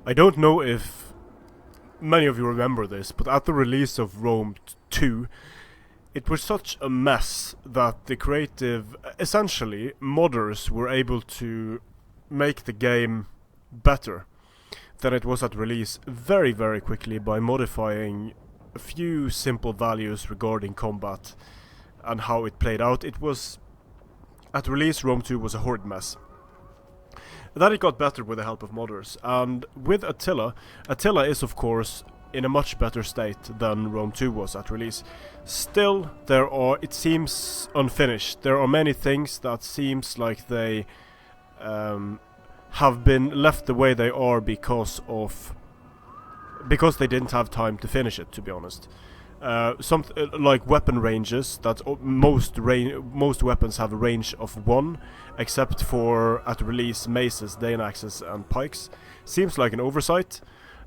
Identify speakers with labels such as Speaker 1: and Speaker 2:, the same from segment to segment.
Speaker 1: I don't know if many of you remember this, but at the release of Rome 2, it was such a mess that the creative, essentially, modders were able to make the game better than it was at release very, very quickly by modifying a few simple values regarding combat and how it played out. It was, at release, Rome 2 was a horrid mess. Then it got better with the help of modders, and with Attila is of course in a much better state than Rome 2 was at release. Still, it seems unfinished. There are many things that seems like they have been left the way they are because they didn't have time to finish it, to be honest. Like weapon ranges, that most weapons have a range of 1, except for, at release, maces, Dane axes and pikes. Seems like an oversight,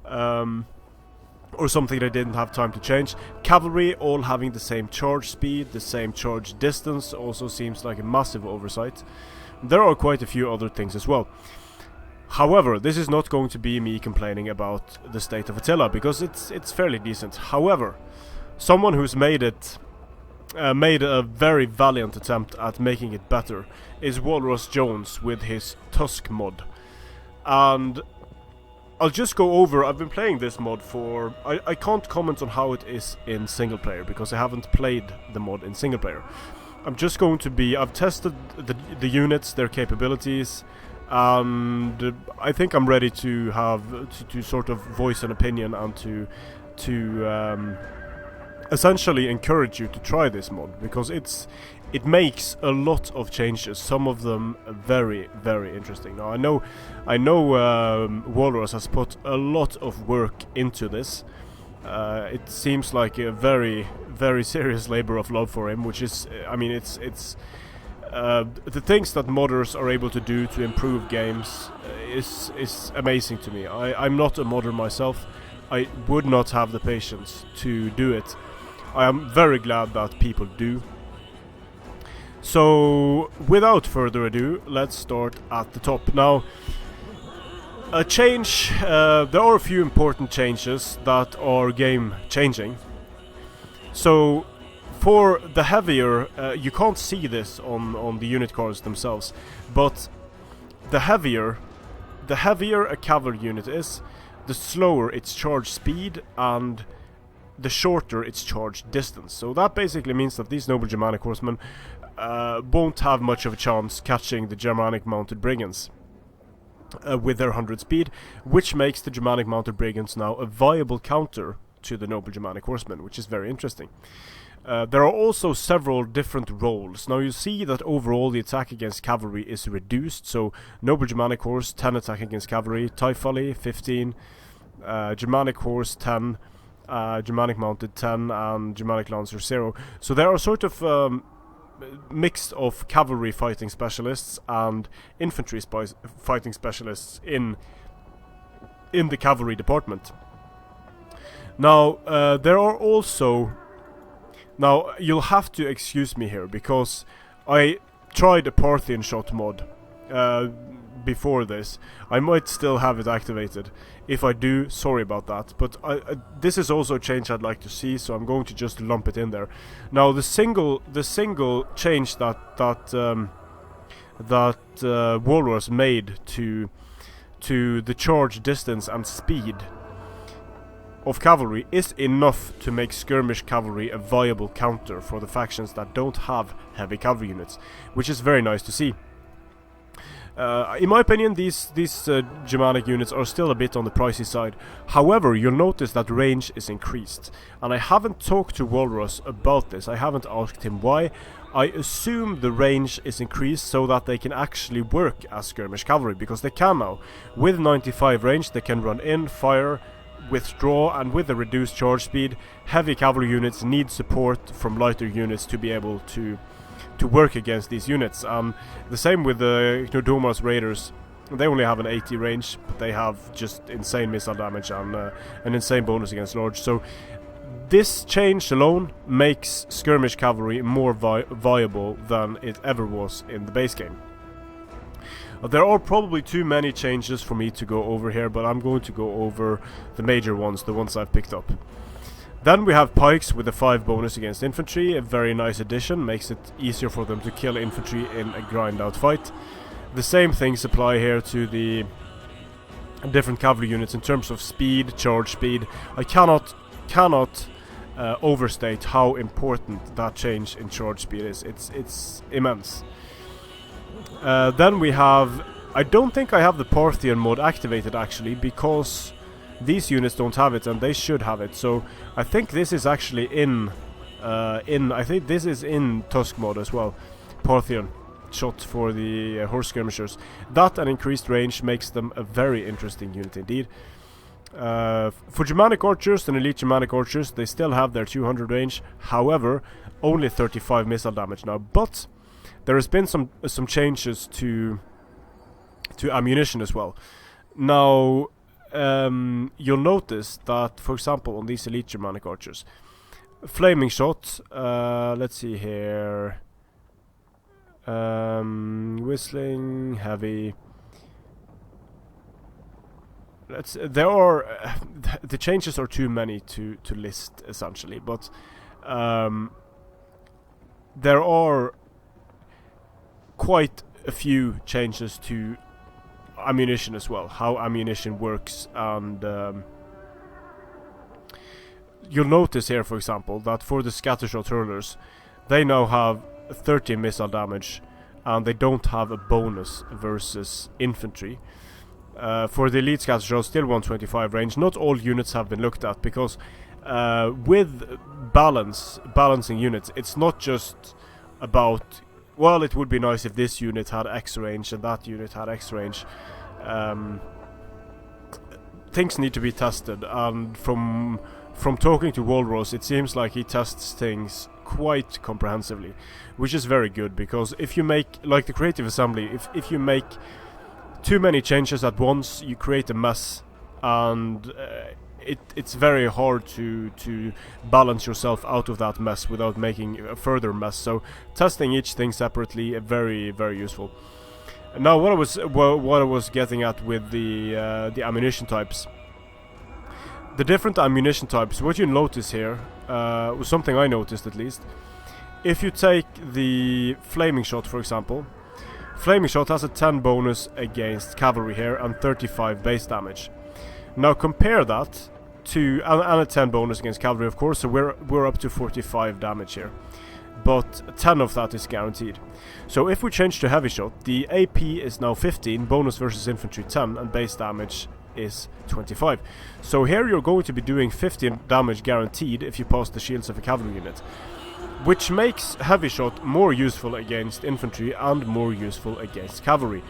Speaker 1: or something they didn't have time to change. Cavalry all having the same charge speed, the same charge distance, also seems like a massive oversight. There are quite a few other things as well. However, this is not going to be me complaining about the state of Attila, because it's fairly decent. However, someone who's made a very valiant attempt at making it better is Walrus Jones with his Tusk Mod. And I'll just go over, I've been playing this mod for, I can't comment on how it is in single player, because I haven't played the mod in single player. I'm just going to be, I've tested the units, their capabilities, and I think I'm ready to to sort of voice an opinion and to essentially encourage you to try this mod, because it makes a lot of changes, some of them very, very interesting. Now I know Walrus has put a lot of work into this. It seems like a very, very serious labor of love for him, which is, I mean, it's the things that modders are able to do to improve games is amazing to me. I'm not a modder myself. I would not have the patience to do it. I am very glad that people do. So, without further ado, let's start at the top. Now, a change, there are a few important changes that are game changing. So, for the heavier, you can't see this on the unit cards themselves, but the heavier a cavalry unit is, the slower its charge speed and the shorter its charge distance. So that basically means that these noble Germanic horsemen won't have much of a chance catching the Germanic mounted brigands with their 100 speed, which makes the Germanic mounted brigands now a viable counter to the noble Germanic horsemen, which is very interesting. There are also several different roles. Now you see that overall the attack against cavalry is reduced, so noble Germanic horse 10 attack against cavalry, Typhally 15, Germanic horse 10, Germanic mounted 10, and Germanic lancer 0. So there are sort of mixed of cavalry fighting specialists and infantry fighting specialists in the cavalry department. Now there are also, now you'll have to excuse me here, because I tried a Parthian shot mod before this. I might still have it activated. If I do, sorry about that, but this is also a change I'd like to see, so I'm going to just lump it in there. Now the single change that Walrus made to the charge distance and speed of cavalry is enough to make skirmish cavalry a viable counter for the factions that don't have heavy cavalry units, which is very nice to see. In my opinion, these Germanic units are still a bit on the pricey side. However, you'll notice that range is increased, and I haven't talked to Walrus about this. I haven't asked him why. I assume the range is increased so that they can actually work as skirmish cavalry, because they can now. With 95 range, they can run in, fire, withdraw, and with a reduced charge speed, heavy cavalry units need support from lighter units to be able to work against these units. The same with the Gnodomas Raiders. They only have an 80 range, but they have just insane missile damage and an insane bonus against large. So this change alone makes skirmish cavalry more viable than it ever was in the base game. There are probably too many changes for me to go over here, but I'm going to go over the major ones, the ones I've picked up. Then we have pikes with a 5 bonus against infantry, a very nice addition, makes it easier for them to kill infantry in a grind out fight. The same things apply here to the different cavalry units in terms of speed, charge speed. I cannot overstate how important that change in charge speed is. It's immense. Then we have, I don't think I have the Parthian mod activated actually, because these units don't have it and they should have it. So I think this is actually in Tusk Mod as well. Parthian shot for the horse skirmishers. That and increased range makes them a very interesting unit indeed. For Germanic archers and elite Germanic archers, they still have their 200 range. However, only 35 missile damage now. But there has been some changes to ammunition as well. Now, you'll notice that, for example, on these elite Germanic archers, flaming shot. Let's see here. Whistling, heavy. There are the changes are too many to list essentially, but there are quite a few changes to ammunition as well, how ammunition works, and you'll notice here, for example, that for the scattershot hurlers, they now have 30 missile damage, and they don't have a bonus versus infantry. For the elite scattershot, still 125 range. Not all units have been looked at, because with balancing units, it's not just about, well, it would be nice if this unit had X range and that unit had X range. Things need to be tested, and from talking to Walrus, it seems like he tests things quite comprehensively, which is very good, because if you make, like the creative assembly, if you make too many changes at once, you create a mess, and it's very hard to balance yourself out of that mess without making a further mess. So testing each thing separately, very, very useful. Now, what I was getting at with the ammunition types, the different ammunition types, what you notice here was something I noticed at least. If you take the flaming shot, for example, flaming shot has a 10 bonus against cavalry here and 35 base damage. Now compare that to and a 10 bonus against cavalry, of course, so we're up to 45 damage here, but 10 of that is guaranteed. So if we change to heavy shot, the AP is now 15, bonus versus infantry 10, and base damage is 25. So here you're going to be doing 15 damage guaranteed if you pass the shields of a cavalry unit, which makes heavy shot more useful against infantry and more useful against cavalry.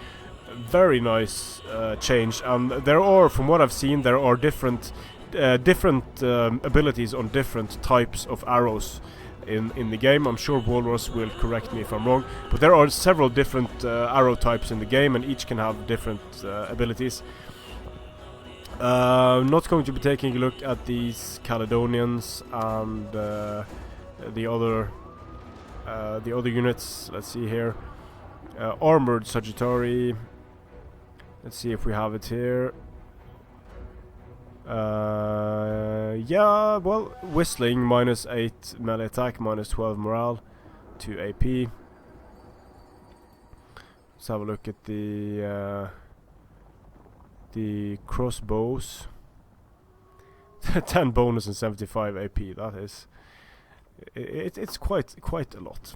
Speaker 1: Very nice change, and there are, from what I've seen, there are different abilities on different types of arrows in the game. I'm sure Walrus will correct me if I'm wrong, but there are several different arrow types in the game, and each can have different abilities. I'm not going to be taking a look at these Caledonians and the other units. Let's see here. Armored Sagittari. Let's see if we have it here. Yeah, well, Whistling, -8 melee attack, -12 morale, 2 AP. Let's have a look at the crossbows. 10 bonus and 75 AP. That is, it's quite a lot.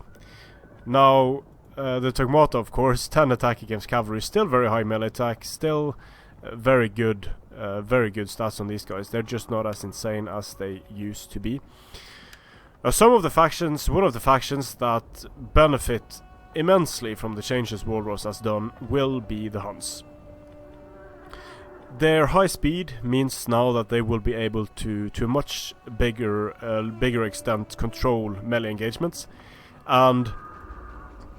Speaker 1: Now, the Togmata, of course, 10 attack against cavalry, still very high melee attack, still very good stats on these guys. They're just not as insane as they used to be. Now, one of the factions that benefit immensely from the changes Walrus has done will be the Huns. Their high speed means now that they will be able to a much bigger extent control melee engagements, and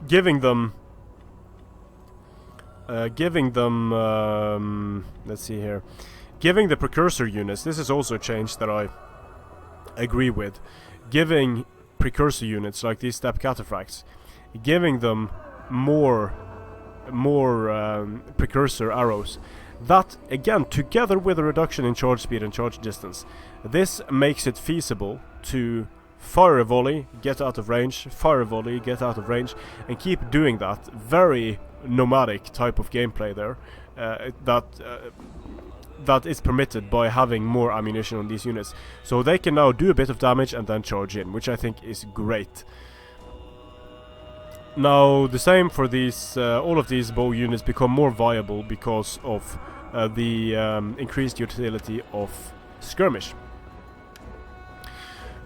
Speaker 1: giving them let's see here, giving the precursor units, this is also a change that I agree with, giving precursor units like these step cataphracts, giving them more precursor arrows. That, again, together with a reduction in charge speed and charge distance, this makes it feasible to fire a volley, get out of range, fire a volley, get out of range, and keep doing that. Very nomadic type of gameplay there, that is permitted by having more ammunition on these units. So they can now do a bit of damage and then charge in, which I think is great. Now, the same for these, all of these bow units become more viable because of the increased utility of Skirmish.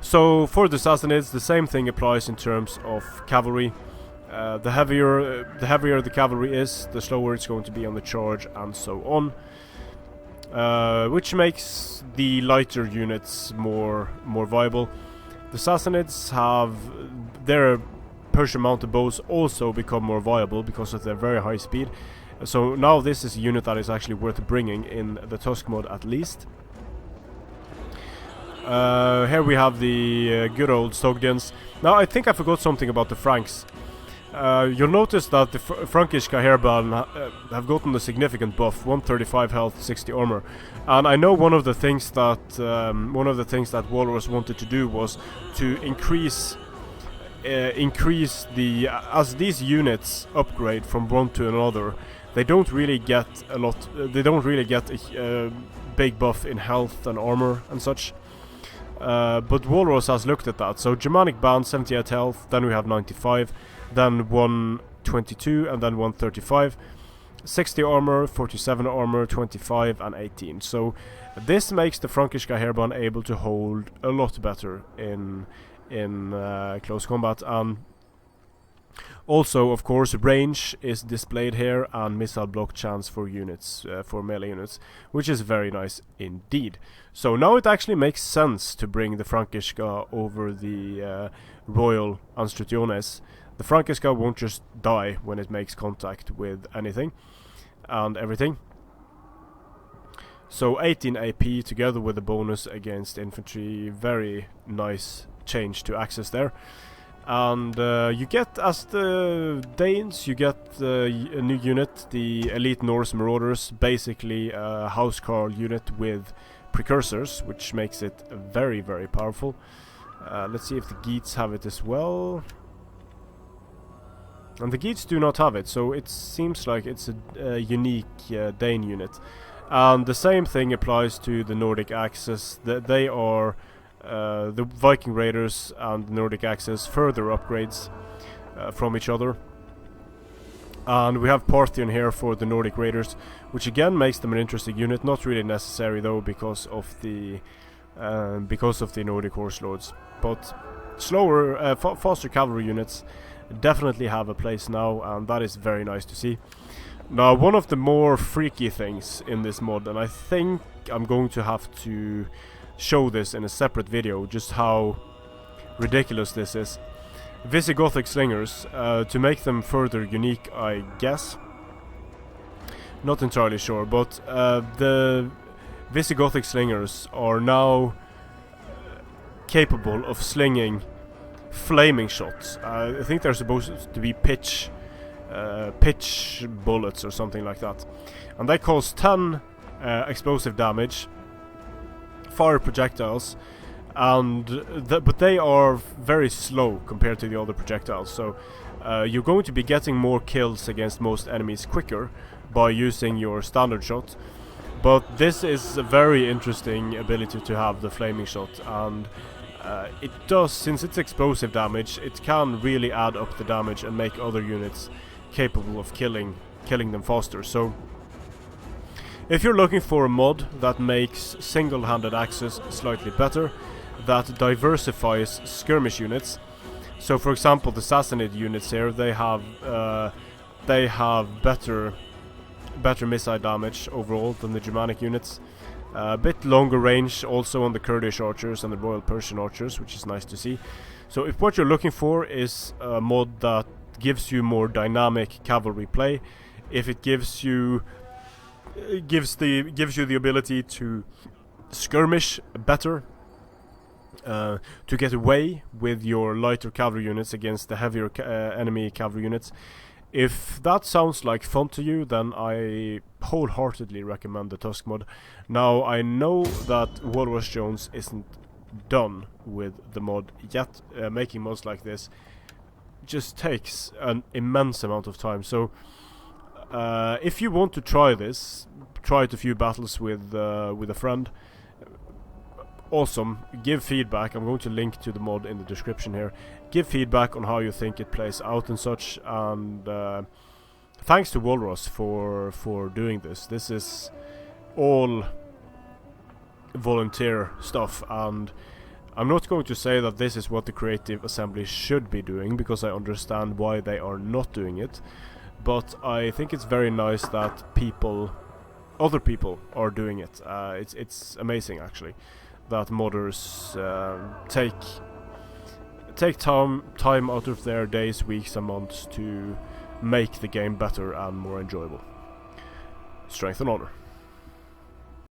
Speaker 1: So for the Sassanids, the same thing applies in terms of cavalry. The heavier the cavalry is, the slower it's going to be on the charge, and so on. Which makes the lighter units more viable. The Sassanids have their Persian mounted bows also become more viable because of their very high speed. So now this is a unit that is actually worth bringing in the Tusk Mod at least. Here we have the good old Sogdians. Now I think I forgot something about the Franks. You'll notice that the Frankish Cavalry have gotten a significant buff: 135 health, 60 armor. And I know one of the things that Walrus wanted to do was to increase the as these units upgrade from one to another, they don't really get a big buff in health and armor and such. But Walrus has looked at that. So Germanic Band 78 health, then we have 95, then 122, and then 135, 60 armor, 47 armor, 25 and 18. So this makes the Frankish Cavalry able to hold a lot better in close combat. And also, of course, range is displayed here, and missile block chance for units, for melee units, which is very nice indeed. So now it actually makes sense to bring the Frankiska over the Royal Anstrutiones. The Frankiska won't just die when it makes contact with anything and everything. So 18 AP together with a bonus against infantry, very nice change to access there. And you get, as the Danes, you get a new unit, the Elite Norse Marauders, basically a housecarl unit with precursors, which makes it very, very powerful. Let's see if the Geats have it as well. And the Geats do not have it, so it seems like it's a unique Dane unit. And the same thing applies to the Nordic Axis. They are the Viking Raiders and the Nordic Axis, further upgrades from each other. And we have Parthian here for the Nordic Raiders, which again makes them an interesting unit. Not really necessary though because of the Nordic Horse Lords. But slower, faster cavalry units definitely have a place now, and that is very nice to see. Now, one of the more freaky things in this mod, and I think I'm going to have to show this in a separate video, just how ridiculous this is. Visigothic slingers, to make them further unique, I guess. Not entirely sure, but the Visigothic slingers are now capable of slinging flaming shots. I think they're supposed to be pitch bullets or something like that, and they cause 10 explosive damage, fire projectiles, and but they are very slow compared to the other projectiles. So you're going to be getting more kills against most enemies quicker by using your standard shot. But this is a very interesting ability to have, the flaming shot, and it does, since it's explosive damage, it can really add up the damage and make other units capable of killing them faster. So if you're looking for a mod that makes single-handed access slightly better, that diversifies skirmish units, so for example the Sassanid units here, they have better missile damage overall than the Germanic units. A bit longer range also on the Kurdish archers and the Royal Persian archers, which is nice to see. So if what you're looking for is a mod that gives you more dynamic cavalry play, if it gives you the ability to skirmish better, to get away with your lighter cavalry units against the heavier enemy cavalry units, If that sounds like fun to you, then I wholeheartedly recommend the Tusk Mod. Now, I know that Walrus Jones isn't done with the mod yet. Making mods like this just takes an immense amount of time, so if you want to try this, try it a few battles with a friend. Awesome. Give feedback. I'm going to link to the mod in the description here. Give feedback on how you think it plays out and such, and thanks to Walrus for doing this. This is all volunteer stuff, and I'm not going to say that this is what the Creative Assembly should be doing, because I understand why they are not doing it, but I think it's very nice that other people are doing it. It's amazing, actually, that modders take time out of their days, weeks and months to make the game better and more enjoyable. Strength and honor.